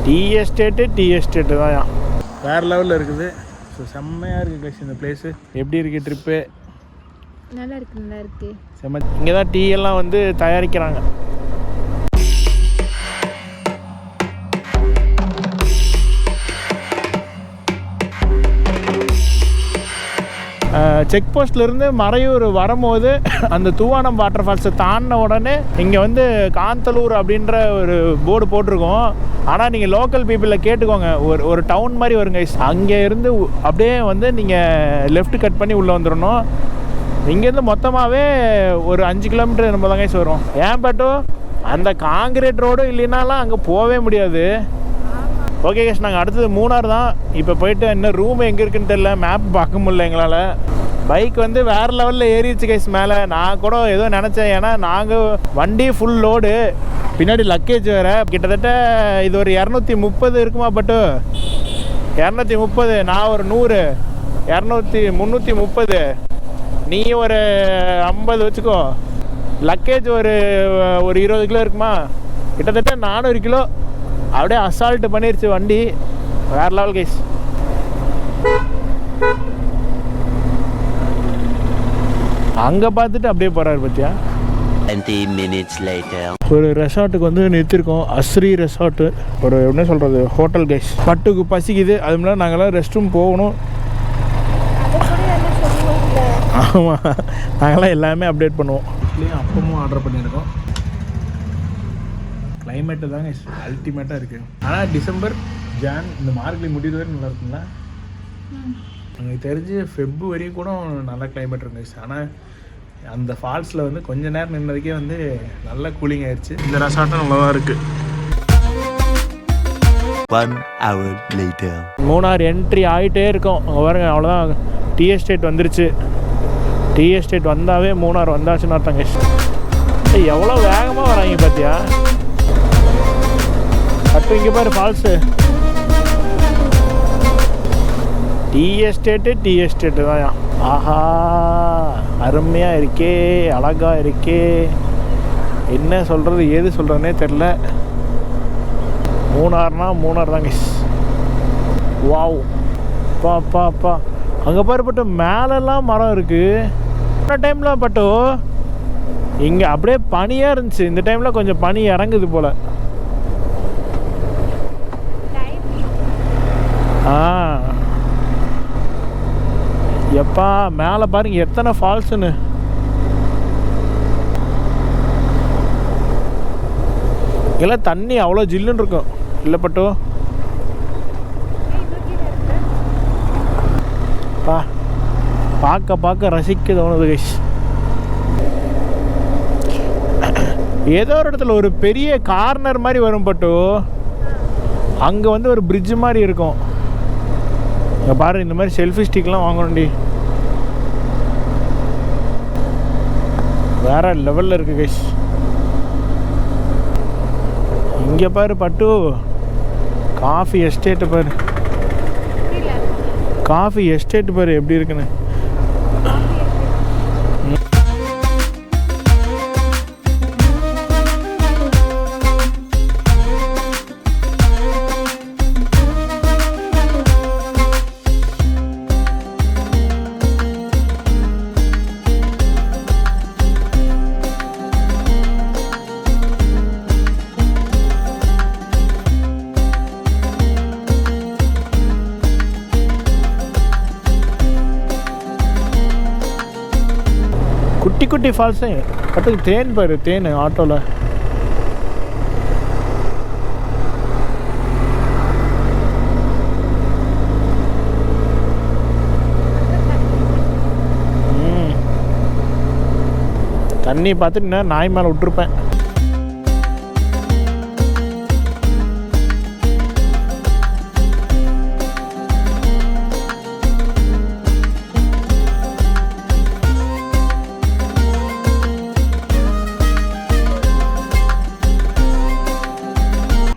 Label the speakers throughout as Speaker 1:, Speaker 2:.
Speaker 1: Tea estate தான் வேறு லெவலில் இருக்குது. ஸோ செம்மையாக இருக்குது கைஸ் இந்த பிளேஸு. எப்படி இருக்குது ட்ரிப்பு?
Speaker 2: நல்லா இருக்கு
Speaker 1: செம்ம. இங்கே தான் டீ எல்லாம் வந்து தயாரிக்கிறாங்க. செக் போஸ்ட்லேருந்து மறையூர் வரும்போது அந்த தூவானம் வாட்டர் ஃபால்ஸை தாண்டின உடனே இங்கே வந்து காந்தலூர் அப்படின்ற ஒரு போர்டு போட்டிருக்கோம். ஆனால் நீங்கள் லோக்கல் பீப்புளில் கேட்டுக்கோங்க, ஒரு டவுன் மாதிரி வருங்க. அங்கே இருந்து அப்படியே வந்து நீங்கள் லெஃப்ட் கட் பண்ணி உள்ளே வந்துடணும். இங்கேருந்து மொத்தமாகவே ஒரு 5 கிலோமீட்டர் நம்ம தாங்க வரும். ஏன் பட்டோ அந்த காங்கிரீட் ரோடும் இல்லைனாலாம் அங்கே போகவே முடியாது. ஓகே கேஷ், நாங்கள் அடுத்தது மூணார் தான். இப்போ போயிட்டு இன்னும் ரூம் எங்கே இருக்குன்னு தெரியல, மேப் பார்க்க முடியல எங்களால். பைக் வந்து வேறு லெவலில் ஏறிடுச்சு கேஷ் மேலே. நான் கூட ஏதோ நினச்சேன், ஏன்னா நாங்கள் வண்டி ஃபுல் லோடு, பின்னாடி லக்கேஜ் வேறு. கிட்டத்தட்ட இது ஒரு 230 இருக்குமா பட்டு? 230, நான் ஒரு 100, 330, நீ ஒரு 50 வச்சுக்கோ. லக்கேஜ் ஒரு 20 கிலோ இருக்குமா? கிட்டத்தட்ட 400 கிலோ அப்படியே அசால்ட்டு பண்ணிருச்சு வண்டி. வேறு லெவல் கைஸ். அங்கே பார்த்துட்டு அப்படியே போகிறாரு பார்த்தியா.
Speaker 3: 20 minutes later.
Speaker 1: ஒரு ரெசார்ட்டுக்கு வந்து நிறுத்திருக்கோம், அஸ்ரி ரெசார்ட்டு. ஒரு என்ன சொல்கிறது, ஹோட்டல் கைஸ். பட்டுக்கு பசிக்குது, அது முன்னாடி நாங்கள்லாம் ரெஸ்ட் ரூம் போகணும். ஆமாம், நாங்கள்லாம் எல்லாமே அப்டேட் பண்ணுவோம். இட்லியும் அப்பமும் ஆர்டர் பண்ணியிருக்கோம். கிளைமேட்டு தாங்க அல்டிமேட்டாக இருக்குது. ஆனால் டிசம்பர், ஜான், இந்த மார்கழி முடிவு வரை நல்லா இருக்குங்களா? எனக்கு தெரிஞ்சு ஃபெப்ரவரி கூட நல்ல கிளைமேட் இருந்துச்சு. ஆனால் அந்த ஃபால்ஸில் வந்து கொஞ்ச நேரம் நின்றதுக்கே வந்து நல்ல கூலிங் ஆயிடுச்சு. இந்த ரெசார்ட்டும் நல்லா தான் இருக்குது.
Speaker 3: 1 hour later.
Speaker 1: மூணார் என்ட்ரி ஆகிட்டே இருக்கும். அங்கே பாருங்க, அவ்வளோதான் டீ எஸ்டேட் வந்துருச்சு. டீ எஸ்டேட் வந்தாவே மூணார் வந்தாச்சுன்னு அர்த்தங்க. எவ்வளோ வேகமாக வராங்க பார்த்தியா. அப்போ இங்கே பாரு ஃபால்ஸு. டீ எஸ்டேட்டு தான். ஆஹா, அருமையாக இருக்கே, அழகாக இருக்கே. என்ன சொல்கிறது ஏது சொல்கிறதுனே தெரில. மூணார் தாங்க. வாவ், பா அங்கே பாருப்பட்டு மேலெல்லாம் மரம் இருக்குது. இந்த டைமில் பட்டோ இங்கே அப்படியே பனியாக இருந்துச்சு. இந்த டைமில் கொஞ்சம் பனி இறங்குது போல். எப்பா மேலே பாருங்க எத்தனை ஃபால்ஸுன்னு. இதெல்லாம் தண்ணி அவ்வளோ ஜில்லுன்னு இருக்கும் இல்லை பட்டோ? பார்க்க ரசிக்க தோணுது கைஸ். ஏதோ ஒரு இடத்துல ஒரு பெரிய கார்னர் மாதிரி வரும் பட்டோ. அங்கே வந்து ஒரு பிரிட்ஜ் மாதிரி இருக்கும். இங்கே பாரு, இந்த மாதிரி செல்ஃபி ஸ்டிக்லாம் வாங்கணும்டி. வேற லெவலில் இருக்குது கைஸ். இங்கே பாரு பட்டு, காஃபி எஸ்டேட்டு பாரு. காஃபி எஸ்டேட்டு பாரு எப்படி இருக்குன்னு. குட்டி ஃபால்ஸு கட்டுக்கு. தேன் பாரு, தேன் ஆட்டோவில். தண்ணி பார்த்துட்டு நான் நாய் மேலே விட்டுருப்பேன்.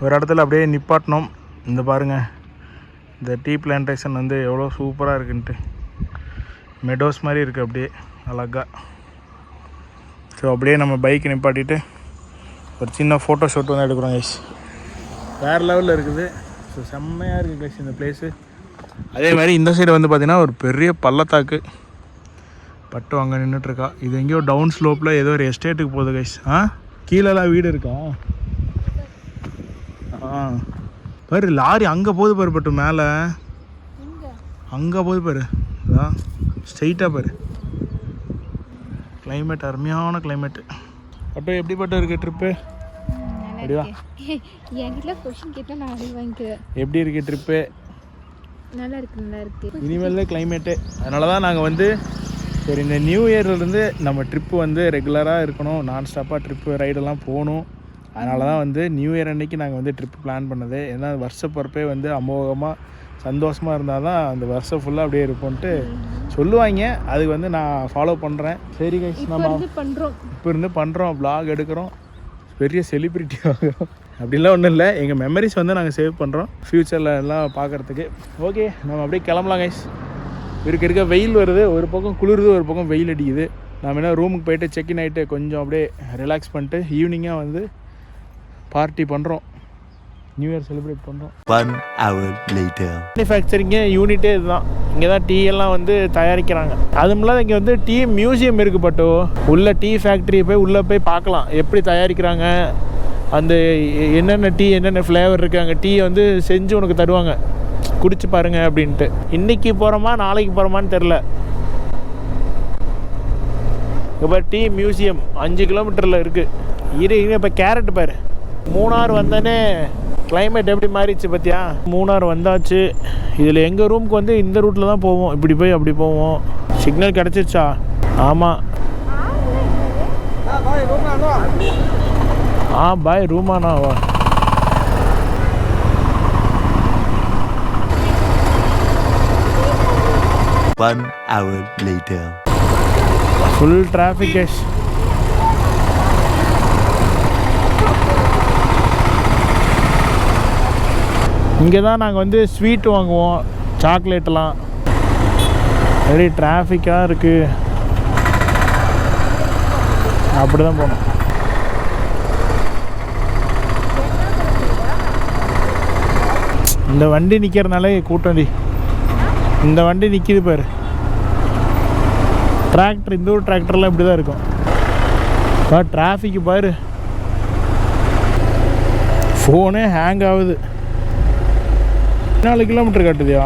Speaker 1: ஒரு இடத்துல அப்படியே நிப்பாட்டினோம். இந்த பாருங்கள், இந்த டீ பிளான்டேஷன் வந்து எவ்வளோ சூப்பராக இருக்குன்ட்டு. மெடோஸ் மாதிரி இருக்குது அப்படியே அழகாக. ஸோ அப்படியே நம்ம பைக் நிப்பாட்டிட்டு ஒரு சின்ன ஃபோட்டோ ஷூட் வந்து எடுக்கிறோம் கைஸ். வேறு லெவலில் இருக்குது. ஸோ செம்மையாக இருக்குது கைஸ் இந்த பிளேஸு. அதே மாதிரி இந்த சைடு வந்து பார்த்திங்கன்னா ஒரு பெரிய பள்ளத்தாக்கு. பட்டு அங்கே நின்றுட்டுருக்கா. இது எங்கேயோ டவுன் ஸ்லோப்பில் ஏதோ ஒரு எஸ்டேட்டுக்கு போகுது கைஸ். கீழெல்லாம் வீடு இருக்கா? பாரு லாரி அங்கே போகுது பாரு. பட்டு மேலே அங்கே போகுது பாரு. அதான் ஸ்ட்ரெயிட்டாக பாரு. கிளைமேட் அருமையான கிளைமேட்டு. பட்டு எப்படி பட்டு இருக்குது ட்ரிப்பு? அப்படிவா எப்படி இருக்கு ட்ரிப்பு?
Speaker 2: நல்லா இருக்கு.
Speaker 1: இனிமேல் தான் கிளைமேட்டு. அதனால தான் நாங்கள் வந்து சரி இந்த நியூ இயர்லேருந்து நம்ம ட்ரிப்பு வந்து ரெகுலராக இருக்கணும், நான் ஸ்டாப்பாக ட்ரிப்பு ரைடெல்லாம் போகணும். அதனால தான் வந்து நியூ இயர் அன்றைக்கி நாங்கள் வந்து ட்ரிப்பு பிளான் பண்ணது. ஏன்னா வருஷ பிறப்பே வந்து அமோகமாக சந்தோஷமாக இருந்தால் தான் அந்த வருஷம் ஃபுல்லாக அப்படியே இருப்போன்ட்டு சொல்லுவாங்க. அதுக்கு வந்து நான் ஃபாலோ பண்ணுறேன். சரி கைஸ், நம்ம இப்போ இருந்து பண்ணுறோம், வ்ளாக் எடுக்கிறோம், பெரிய செலிப்ரிட்டி ஆகிறோம். அப்படிலாம் ஒன்றும் இல்லை. எங்கள் மெமரிஸ் வந்து நாங்கள் சேவ் பண்ணுறோம் ஃப்யூச்சரில் எல்லாம் பார்க்குறதுக்கு. ஓகே, நம்ம அப்படியே கிளம்பலாம் கைஸ். இருக்க வெயில் வருது, ஒரு பக்கம் குளிருது, ஒரு பக்கம் வெயில் அடிக்குது. நம்ம என்ன ரூமுக்கு போயிட்டு செக்இன் ஆகிட்டு கொஞ்சம் அப்படியே ரிலாக்ஸ் பண்ணிட்டு ஈவினிங்காக வந்து பார்ட்டி பண்ணுறோம், நியூ இயர் செலிப்ரேட் பண்ணுறோம்.
Speaker 3: 1 hour later.
Speaker 1: மேனுஃபேக்சரிங்கே யூனிட்டே இதுதான். இங்கே தான் டீ எல்லாம் வந்து தயாரிக்கிறாங்க. அதுவும் இல்லாத இங்கே வந்து டீ மியூசியம் இருக்குது. பட்டோ உள்ள டீ ஃபேக்ட்ரி உள்ளே போய் பார்க்கலாம் எப்படி தயாரிக்கிறாங்க, அந்த என்னென்ன டீ என்னென்ன ஃப்ளேவர் இருக்குது. அங்கே டீயை வந்து செஞ்சு உனக்கு தருவாங்க, குடிச்சு பாருங்க அப்படின்ட்டு. இன்றைக்கி போகிறோமா நாளைக்கு போகிறோமான்னு தெரில. இப்போ டீ மியூசியம் 5 கிலோமீட்டரில் இருக்குது. இப்போ கேரட் பாரு. மூணார் வந்தோடனே கிளைமேட் எப்படி மாறிடுச்சு பார்த்தியா? மூணார் வந்தாச்சு. இதில் எங்கள் ரூமுக்கு வந்து இந்த ரூட்டில் தான் போவோம், இப்படி போய் அப்படி போவோம். சிக்னல் கிடச்சிருச்சா? ஆமாம். பாய் ரூமானாவா?
Speaker 3: One hour later.
Speaker 1: Full traffic guys. இங்கே தான் நாங்கள் வந்து ஸ்வீட் வாங்குவோம், சாக்லேட்லாம். வெரி டிராஃபிக்காக இருக்குது. அப்படி தான் போகணும். இந்த வண்டி நிற்கிறதுனாலே கூட்டண்டி. இந்த வண்டி நிற்கிது பாரு, டிராக்டர். இந்த ஒரு டிராக்டர்லாம் இப்படி தான் இருக்கும். டிராஃபிக்கு பாரு, ஃபோனே ஹேங் ஆகுது. 4 கிலோமீட்டர் காட்டுதியா?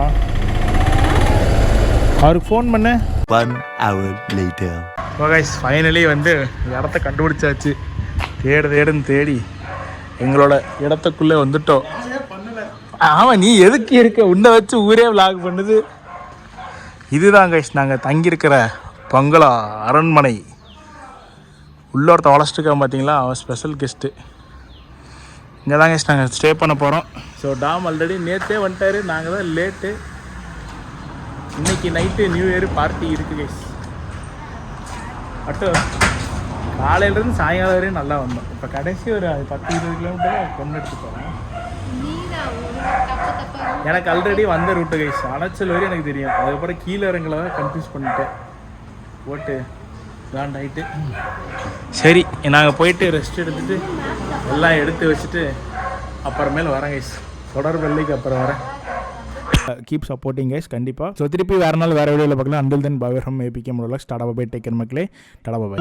Speaker 1: அவருக்கு ஃபோன் பண்ண.
Speaker 3: 1 hour later.
Speaker 1: கைஸ், ஃபைனலி வந்து இடத்த கண்டுபிடிச்சாச்சு. தேடுன்னு தேடி எங்களோட இடத்துக்குள்ளே வந்துட்டோம். ஆமாம், நீ எதுக்கு இருக்க? உன்னை வச்சு ஊரே விளாக் பண்ணுது. இதுதான் கைஸ் நாங்கள் தங்கியிருக்கிற பங்களா அரண்மனை. உள்ளொருத்த வளர்ச்சிருக்கான் பார்த்தீங்களா, அவன் ஸ்பெஷல் கெஸ்ட்டு. இங்கே தான் கைஸ் நாங்கள் ஸ்டே பண்ண போகிறோம். ஸோ டாம் ஆல்ரெடி நேற்றே வந்துட்டார், நாங்கள் தான் லேட்டு. இன்றைக்கி நைட்டு நியூ இயர் பார்ட்டி இருக்குது கைஸ். மட்டும் காலையிலேருந்து சாயங்காலம் வரையும் நல்லா வந்தோம். இப்போ கடைசி ஒரு 10-20 கிலோமீட்டர் கொண்டு எடுத்து போகிறோம். எனக்கு ஆல்ரெடி வந்த ரூட்டு கைஸ், அணைச்சல் வரையும் எனக்கு தெரியும். அதுக்கப்புறம் கீழே இறங்கல தான் கன்ஃபியூஸ் பண்ணிட்டேன். போட்டு காண்டாயிட்டு சரி நாங்கள் போயிட்டு ரெஸ்ட் எடுத்துகிட்டு எல்லாம் எடுத்து வச்சுட்டு அப்புறமேல வரேன் கைஸ். தொடர் வெள்ளைக்கு அப்புறம் வரேன். கீப் சப்போர்ட்டிங் கைஸ் கண்டிப்பாக. ஸோ திருப்பி வேறு நாள் வேறு வீடியோவில் பார்க்கலாம். Until then bye from ABK முடலாக். டாடா பை, டேக் கேர் மக்களே. Tata by.